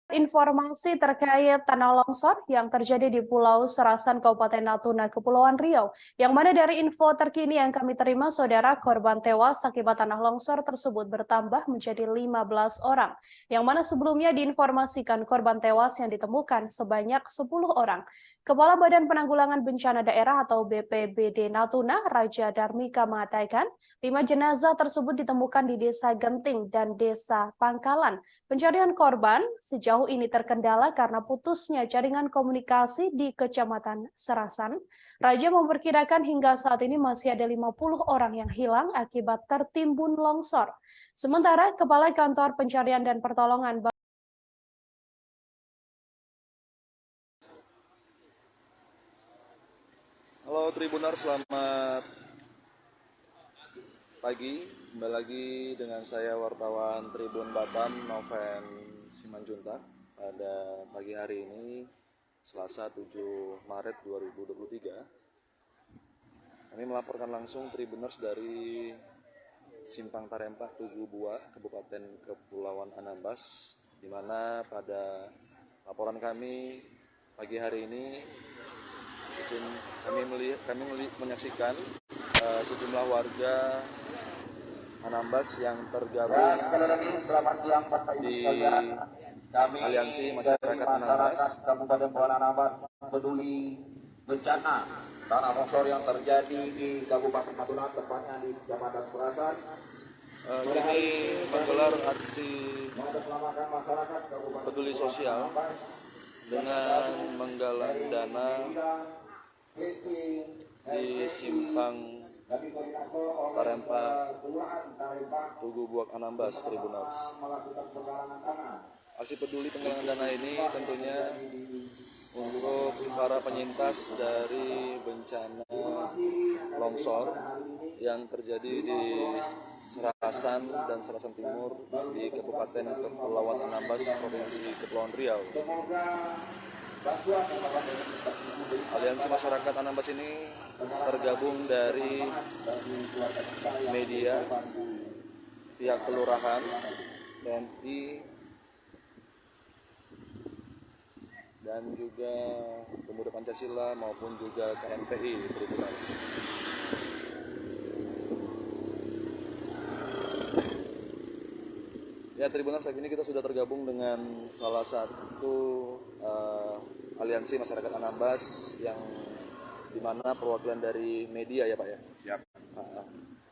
Informasi terkait tanah longsor yang terjadi di Pulau Serasan, Kabupaten Natuna, Kepulauan Riau. Yang mana dari info terkini yang kami terima, saudara, korban tewas akibat tanah longsor tersebut bertambah menjadi 15 orang. Yang mana sebelumnya diinformasikan korban tewas yang ditemukan sebanyak 10 orang. Kepala Badan Penanggulangan Bencana Daerah atau BPBD Natuna, Raja Darmika mengatakan, 5 jenazah tersebut ditemukan di Desa Genting dan Desa Pangkalan. Pencarian korban sejauh ini terkendala karena putusnya jaringan komunikasi di Kecamatan Serasan. Raja memperkirakan hingga saat ini masih ada 50 orang yang hilang akibat tertimbun longsor. Sementara Kepala Kantor Pencarian dan Pertolongan Halo Tribuners, selamat pagi. Kembali lagi dengan saya wartawan Tribun Batam, Noven Simanjuntak. Pada pagi hari ini, Selasa 7 Maret 2023, kami melaporkan langsung Tribuners dari Simpang Tarempa, Tugu Buak, Kabupaten Kepulauan Anambas, di mana pada laporan kami pagi hari ini kami menyaksikan sejumlah warga Anambas yang tergabung di Aliansi Masyarakat Anambas Kabupaten Kepulauan Anambas peduli bencana tanah longsor yang terjadi di Kabupaten Natuna, tepatnya di Kecamatan Serasan. Kami menggelar aksi peduli sosial dengan menggalang dana di Simpang Tarempa, Tugu Buak, Anambas, Tribuners. Aksi peduli penggalangan dana ini tentunya untuk para penyintas dari bencana longsor yang terjadi di Serasan dan Serasan Timur di Kabupaten Kepulauan Anambas, Provinsi Kepulauan Riau. Aliansi Masyarakat Anambas ini tergabung dari media, pihak kelurahan, TNI, dan juga Pemuda Pancasila maupun juga KNPI Tribuners. Ya, Tribuners, saat ini kita sudah tergabung dengan salah satu aliansi masyarakat Anambas yang dimana perwakilan dari media ya Pak ya. Siap.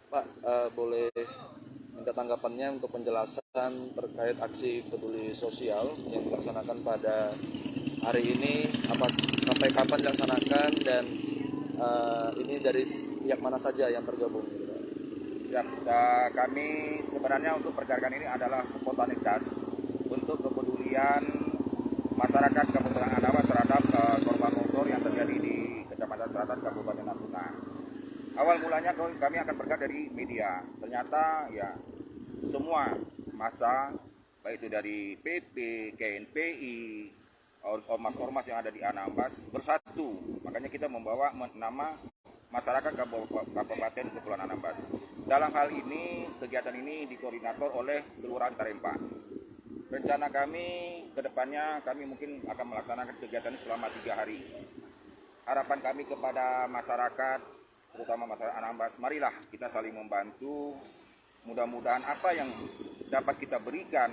Pak, boleh minta tanggapannya untuk penjelasan terkait aksi peduli sosial yang dilaksanakan pada hari ini, sampai kapan dilaksanakan, dan ini dari pihak mana saja yang tergabung? Ya, kami sebenarnya untuk pergerakan ini adalah spontanitas untuk kepedulian masyarakat Kabupaten Anambas terhadap korban longsor yang terjadi di Kecamatan Serasan, Kabupaten Natuna. Awal mulanya kami akan bergerak dari media. Ternyata ya semua massa, baik itu dari PP, KNPI, ormas-ormas yang ada di Anambas bersatu. Makanya kita membawa nama masyarakat Kabupaten Kepulauan Anambas. Dalam hal ini, kegiatan ini dikoordinator oleh Kelurahan Tarempa. Rencana kami ke depannya, kami mungkin akan melaksanakan kegiatan ini selama 3 hari. Harapan kami kepada masyarakat, terutama masyarakat Anambas, marilah kita saling membantu. Mudah-mudahan apa yang dapat kita berikan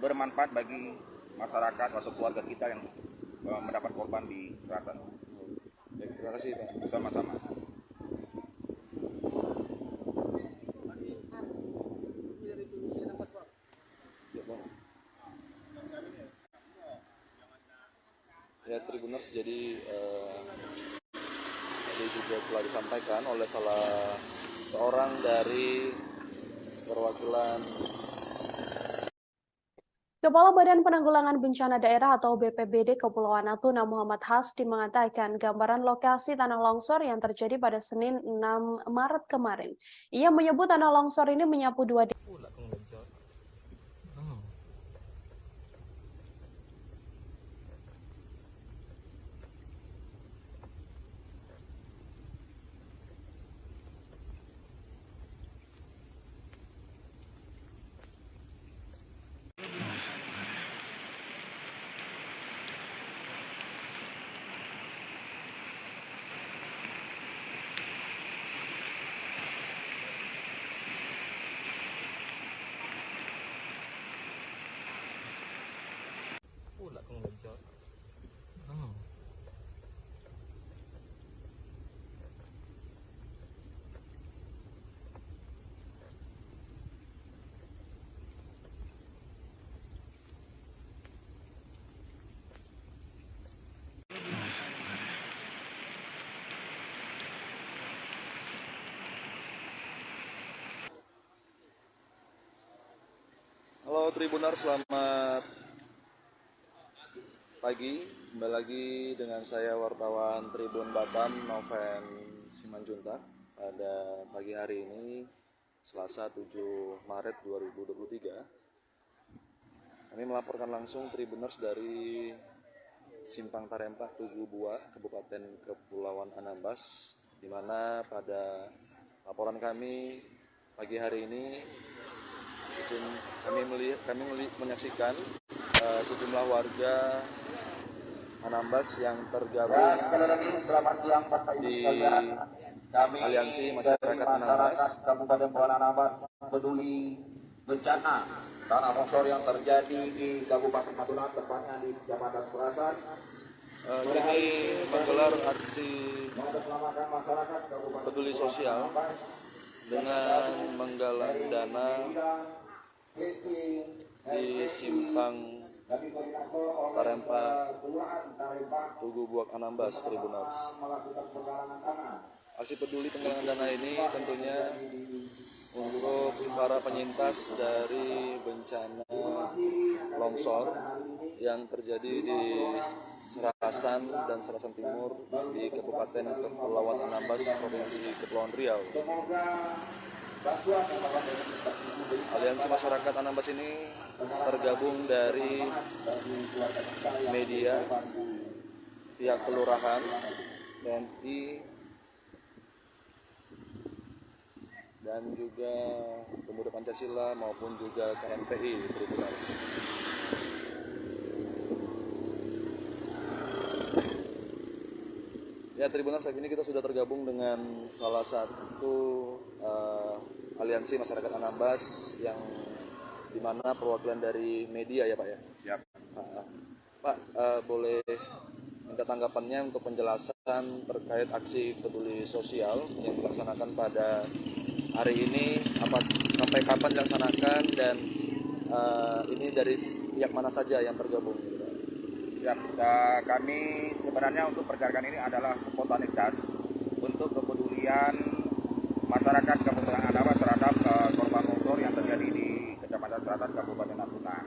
bermanfaat bagi masyarakat atau keluarga kita yang mendapat korban di Serasan. Baik, terima kasih Pak. Sama-sama. Ya, Tribuners, jadi tadi juga telah disampaikan oleh salah seorang dari perwakilan Kepala Badan Penanggulangan Bencana Daerah atau BPBD Kepulauan Natuna, Muhammad Hasdi, mengatakan gambaran lokasi tanah longsor yang terjadi pada Senin 6 Maret kemarin. Ia menyebut tanah longsor ini menyapu 2 desa. Halo Tribuners, selamat pagi. Kembali lagi dengan saya wartawan Tribun Batam Noven Simanjuntak. Pada pagi hari ini Selasa 7 Maret 2023. Kami melaporkan langsung Tribuners dari Simpang Tarempa, Tugu Buak, Kabupaten Kepulauan Anambas, di mana pada laporan kami pagi hari ini kami menyaksikan sejumlah warga Anambas yang tergabung Selamat siang Bapak Ibu di sekalian. Kami Aliansi dari Masyarakat Anambas Kabupaten Kepulauan Anambas peduli bencana tanah longsor yang terjadi di Kabupaten Natuna, tepatnya di Kecamatan Serasan. kami menggelar aksi Mengatasnamakan masyarakat Kabupaten peduli sosial Anambas dengan menggalang dana di Simpang Tarempa, Tugu Buak Anambas, Tribuners. Aksi peduli penggalangan dana ini tentunya untuk para penyintas dari bencana longsor yang terjadi di Serasan dan Serasan Timur di Kabupaten Kepulauan Anambas, Provinsi Kepulauan Riau. Aliansi Masyarakat Anambas ini tergabung dari media, pihak kelurahan, TNI, dan juga Pemuda Pancasila maupun juga KMPI, Tribuners. Ya Tribuners, saat ini kita sudah tergabung dengan salah satu aliansi masyarakat Anambas yang dimana perwakilan dari media ya Pak ya. Siap. Pak, boleh minta tanggapannya untuk penjelasan terkait aksi peduli sosial yang dilaksanakan pada hari ini, sampai kapan dilaksanakan dan ini dari pihak mana saja yang tergabung? Siap. Kami sebenarnya untuk pergerakan ini adalah spontanitas untuk kepedulian masyarakat Kabupaten Anambas terhadap korban longsor yang terjadi di Kecamatan Serasan, Kabupaten Natuna.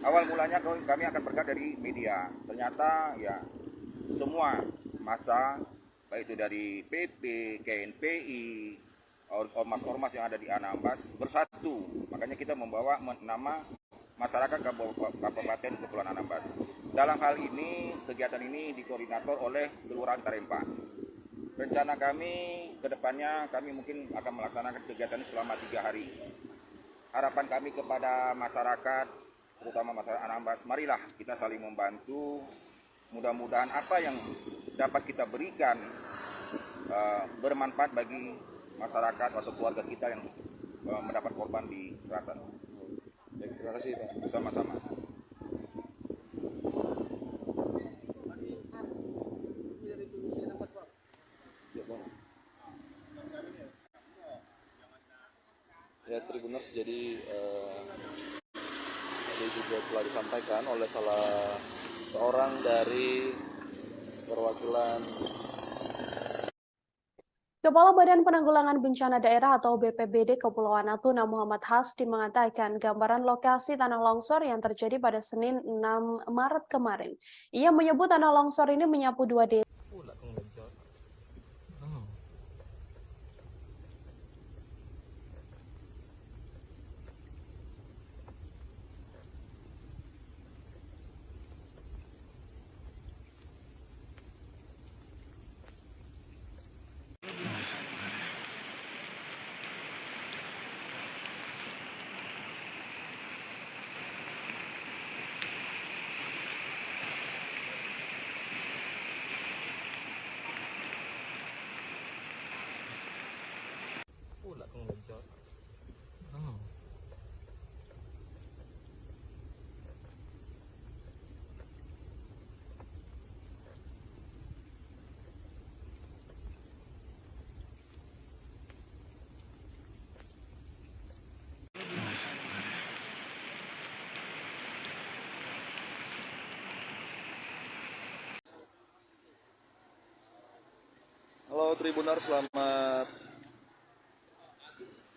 Awal mulanya kami akan bergerak dari media. Ternyata ya semua massa, baik itu dari PP, KNPI, ormas-ormas yang ada di Anambas bersatu. Makanya kita membawa nama masyarakat Kabupaten Kepulauan Anambas. Dalam hal ini, kegiatan ini dikoordinator oleh Kelurahan Tarempa. Rencana kami ke depannya, kami mungkin akan melaksanakan kegiatan selama 3 hari. Harapan kami kepada masyarakat, terutama masyarakat Anambas, marilah kita saling membantu. Mudah-mudahan apa yang dapat kita berikan bermanfaat bagi masyarakat atau keluarga kita yang mendapat korban di Serasan. Terima kasih Pak. Sama-sama. Ya Tribuners, jadi tadi juga telah disampaikan oleh salah seorang dari perwakilan Kepala Badan Penanggulangan Bencana Daerah atau BPBD Kepulauan Natuna Muhammad Hasdi mengatakan gambaran lokasi tanah longsor yang terjadi pada Senin 6 Maret kemarin. Ia menyebut tanah longsor ini menyapu 2 desa. Tribuners, selamat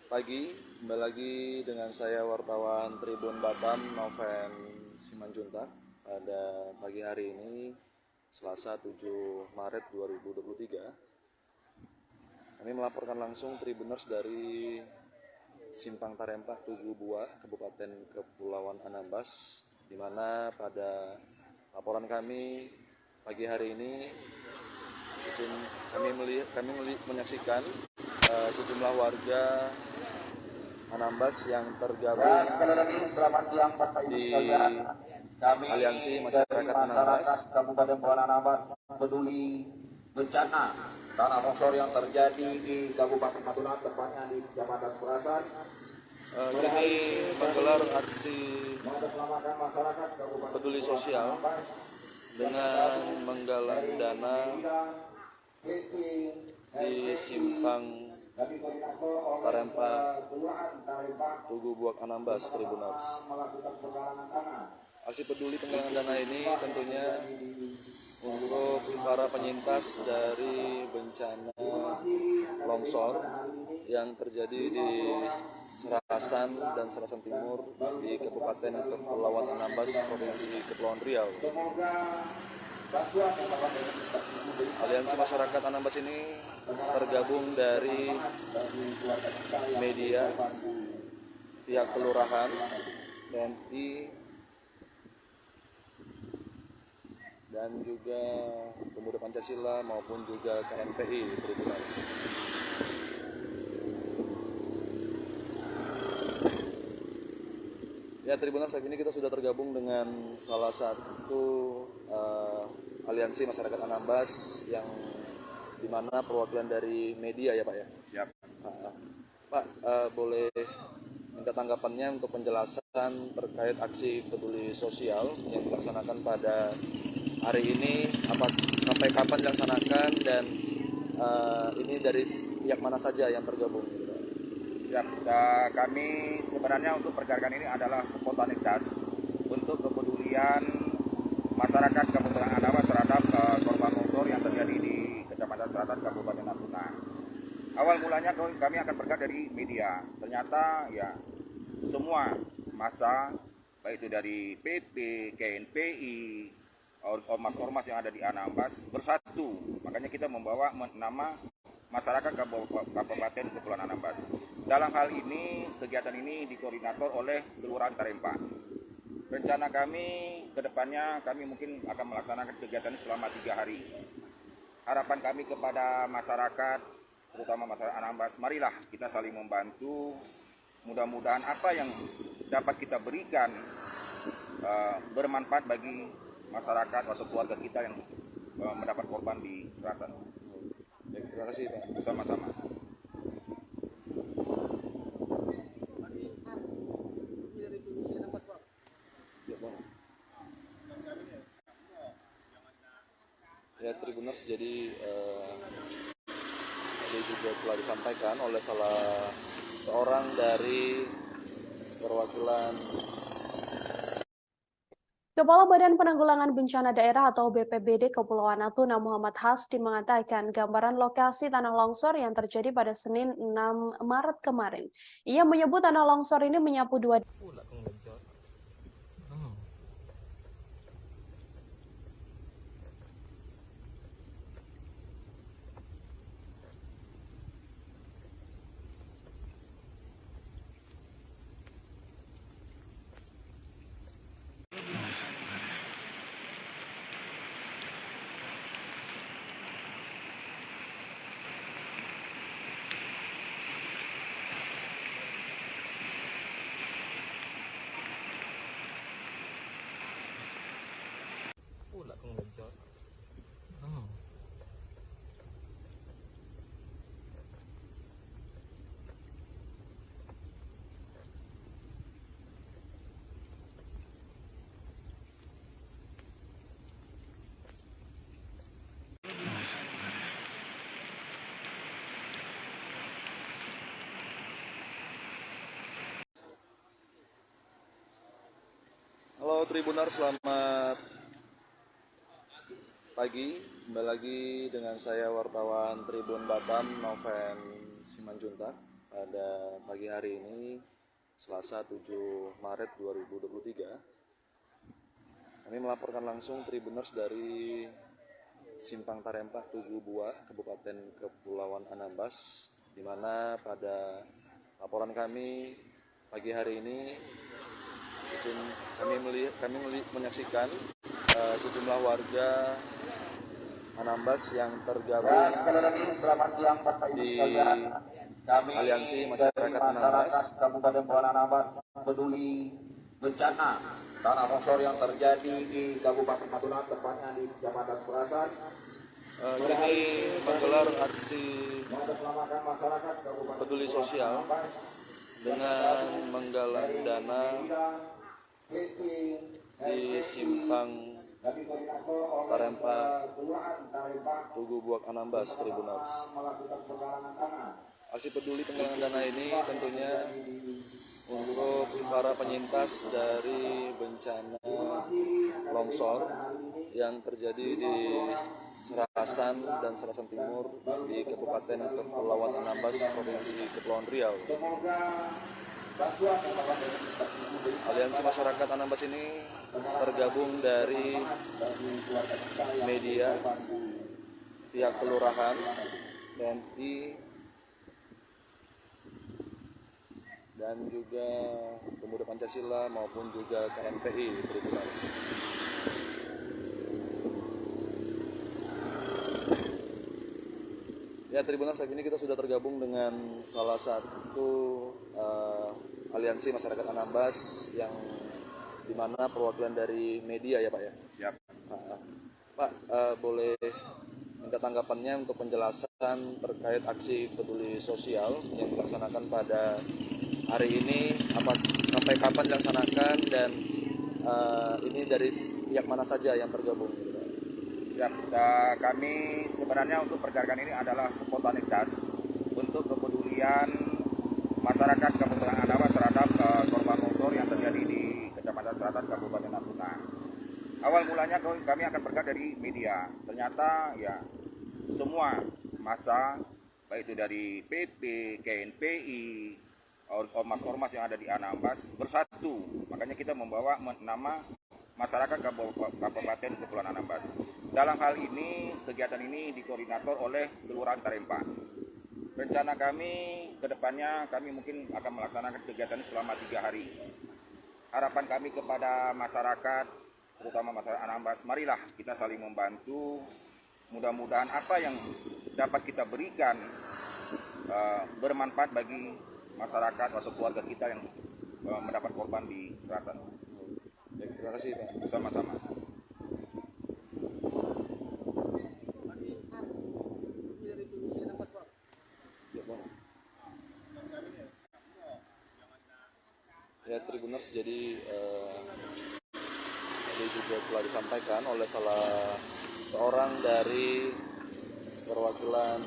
pagi. Kembali lagi dengan saya wartawan Tribun Batam Noven Simanjuntak. Pada pagi hari ini Selasa 7 Maret 2023. Kami melaporkan langsung Tribuners dari Simpang Tarempa, Tugu Buak, Kabupaten Kepulauan Anambas, di mana pada laporan kami pagi hari ini kami menyaksikan sejumlah warga Anambas yang tergabung Selamat siang Bapak Ibu di sekalian. Kami Aliansi dari Masyarakat Anambas Kabupaten Kepulauan Anambas peduli bencana tanah longsor yang terjadi di Kabupaten Natuna, tepatnya di Kecamatan Serasan. Kami menggelar aksi Mengatasnamakan masyarakat Kabupaten peduli Kepulauan sosial Anambas dengan menggalang dana PT di Simpang kami koordinator oleh Tarempa, Kelurahan Tarempa Tugu Buak, Anambas, Tribuners. melakukan penggalangan tanah. Aksi peduli penggalangan dana ini tentunya untuk para penyintas dari bencana longsor yang terjadi di Serasan dan Serasan Timur di Kabupaten Kepulauan Anambas, Provinsi Kepulauan Riau. Aliansi Masyarakat Anambas ini tergabung dari media, pihak kelurahan, TNI, dan juga Pemuda Pancasila maupun juga KNPI Tribuners. Ya, Tribuners, saat ini kita sudah tergabung dengan salah satu aliansi masyarakat Anambas yang dimana perwakilan dari media ya Pak ya. Siap. Pak, boleh minta tanggapannya untuk penjelasan terkait aksi peduli sosial yang dilaksanakan pada hari ini, sampai kapan dilaksanakan, dan ini dari pihak mana saja yang tergabung? Siap. Kami sebenarnya untuk pergerakan ini adalah spontanitas untuk kepedulian masyarakat Kabupaten Anambas terhadap korban longsor yang terjadi di Kecamatan Selatan Kabupaten Natuna. Awal mulanya kami akan bergerak dari media. Ternyata ya semua massa, baik itu dari PP, KNPI, ormas-ormas yang ada di Anambas bersatu. Makanya kita membawa nama masyarakat Kabupaten Kepulauan Anambas. Dalam hal ini, kegiatan ini dikoordinator oleh Kelurahan Tarempa. Rencana kami ke depannya, kami mungkin akan melaksanakan kegiatan selama 3 hari. Harapan kami kepada masyarakat, terutama masyarakat Anambas, marilah kita saling membantu. Mudah-mudahan apa yang dapat kita berikan bermanfaat bagi masyarakat atau keluarga kita yang mendapat korban di Serasan. Baik, terima kasih Pak. Sama-sama. Ya, Tribuners, jadi tadi juga telah disampaikan oleh salah seorang dari perwakilan Kepala Badan Penanggulangan Bencana Daerah atau BPBD Kepulauan Natuna Muhammad Hasdi mengatakan gambaran lokasi tanah longsor yang terjadi pada Senin 6 Maret kemarin. Ia menyebut tanah longsor ini menyapu dua Halo Tribuners, selamat pagi, kembali lagi dengan saya wartawan Tribun Batam Noven Simanjuntak. Pada pagi hari ini, Selasa 7 Maret 2023, kami melaporkan langsung Tribuners dari Simpang Tarempa, Tugu Buak, Kabupaten Kepulauan Anambas, di mana pada laporan kami pagi hari ini kami menyaksikan sejumlah warga Anambas yang tergabung Selamat siang Bapak Ibu di sekalian. Kami Aliansi dari Masyarakat masyarakat Anambas Kabupaten Kepulauan Anambas peduli bencana tanah longsor yang terjadi di Kabupaten Natuna, tepatnya di Kecamatan Serasan. kini menggelar aksi Mengatasnamakan masyarakat Kabupaten peduli Kepulauan sosial Anambas dengan menggalang dana PT di Simpang dari koordinator oleh Tarempa, Kelurahan Tarempa Tugu Buak, Anambas, Tribuners. melakukan penggalangan tanah. Aksi peduli penggalangan dana ini tentunya untuk para penyintas dari bencana longsor yang terjadi di Serasan dan Serasan Timur di Kabupaten Kepulauan Anambas, Provinsi Kepulauan Riau. Aliansi Masyarakat Anambas ini tergabung dari media, pihak kelurahan, TNI, dan juga Pemuda Pancasila maupun juga KNPI Tribuners. Ya, Tribuners, saat ini kita sudah tergabung dengan salah satu aliansi masyarakat Anambas yang dimana perwakilan dari media ya Pak ya. Siap. Pak, boleh minta tanggapannya untuk penjelasan terkait aksi peduli sosial yang dilaksanakan pada hari ini, sampai kapan dilaksanakan, dan ini dari pihak mana saja yang tergabung? Ya, kami sebenarnya untuk pergerakan ini adalah spontanitas untuk kepedulian masyarakat Kabupaten Anambas terhadap korban longsor yang terjadi di Kecamatan Selatan Kabupaten Natuna. Awal mulanya kami akan bergerak dari media. Ternyata ya semua massa, baik itu dari PP, KNPI, ormas-ormas yang ada di Anambas bersatu. Makanya kita membawa nama masyarakat Kabupaten Kepulauan Anambas. Dalam hal ini, kegiatan ini dikoordinator oleh Kelurahan Tarempa. Rencana kami ke depannya, kami mungkin akan melaksanakan kegiatan ini selama 3 hari. Harapan kami kepada masyarakat, terutama masyarakat Anambas, marilah kita saling membantu. Mudah-mudahan apa yang dapat kita berikan bermanfaat bagi masyarakat atau keluarga kita yang mendapat korban di Serasan. Terima kasih Pak. Sama-sama. Ya, Tribuners, jadi tadi juga telah disampaikan oleh salah seorang dari perwakilan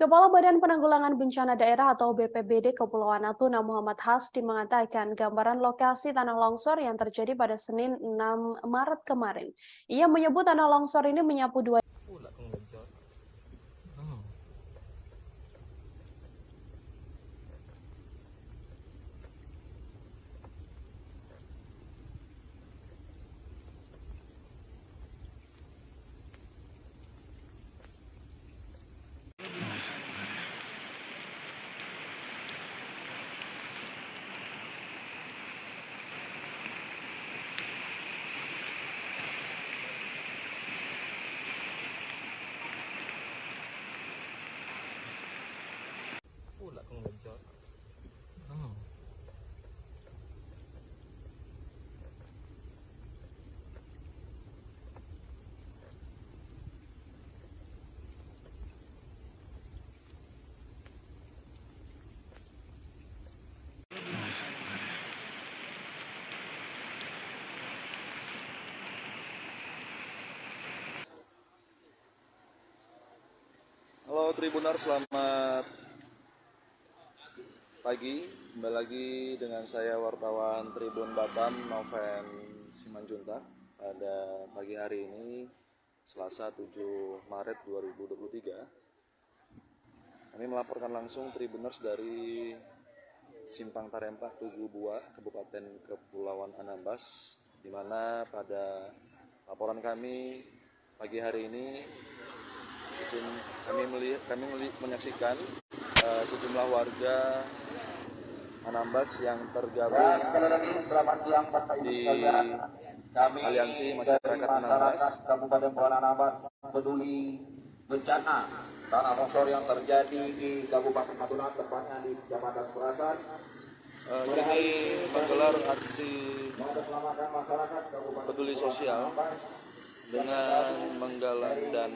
Kepala Badan Penanggulangan Bencana Daerah atau BPBD Kepulauan Natuna Muhammad Hasdi mengatakan gambaran lokasi tanah longsor yang terjadi pada Senin 6 Maret kemarin. Ia menyebut tanah longsor ini menyapu dua Halo Tribuners, selamat pagi. Kembali lagi dengan saya wartawan Tribun Batam Noven Simanjuntak. pada pagi hari ini Selasa 7 Maret 2023. Kami melaporkan langsung Tribuners dari Simpang Tarempa, Tugu Bua, Kabupaten Kepulauan Anambas, di mana pada laporan kami pagi hari ini kami menyaksikan sejumlah warga Anambas yang tergabung di Aliansi Masyarakat Anambas Kabupaten Kepulauan Anambas peduli bencana tanah longsor yang terjadi di Kabupaten Natuna, tepatnya di Kecamatan Serasan. Kami menggelar aksi peduli sosial dengan menggalang dana